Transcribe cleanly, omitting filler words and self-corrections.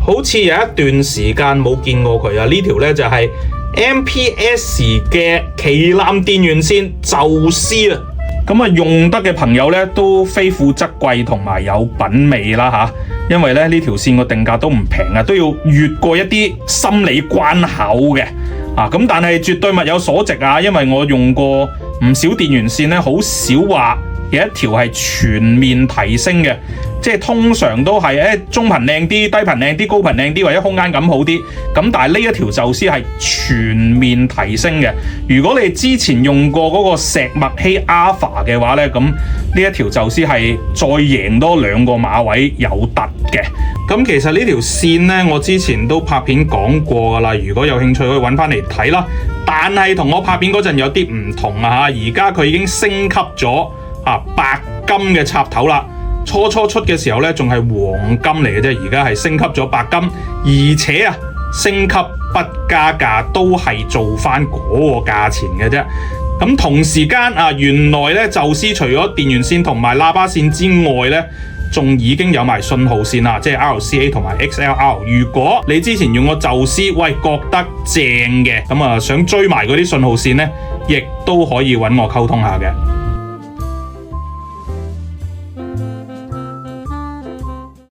好似有一段時間冇見過佢啊！呢條呢就係 MPS 嘅旗艦電源線宙斯啊！咁啊，用得嘅朋友呢都非富則貴同埋有品味啦嚇，因為呢條線個定價都唔平啊，都要越過一啲心理關口嘅啊！咁但係絕對物有所值啊，因為我用過唔少電源線呢，好少話有一條係全面提升嘅。即係通常都係中頻靚啲、低頻靚啲、高頻靚啲，或者空間感好啲。咁但係呢一條宙斯係全面提升嘅。如果你之前用過嗰個石墨烯 Alpha 嘅話呢，咁呢一條宙斯係再贏多2個碼位有突嘅。咁其實呢條線呢，我之前都拍片講過㗎啦。如果有興趣可以揾翻嚟睇啦。但係同我拍片嗰陣有啲唔同啊！而家佢已經升級咗白金嘅插頭啦。初出嘅時候咧，仲係黃金嚟嘅啫，而家係升級咗白金，而且升級不加價，都係做翻嗰個價錢嘅啫。咁同時間原來咧宙斯除咗電源線同埋喇叭線之外咧，仲已經有埋信號線啦，即係 RCA 同埋 XLR。如果你之前用過宙斯，覺得正嘅，咁想追埋嗰啲信號線咧，亦都可以揾我溝通下嘅。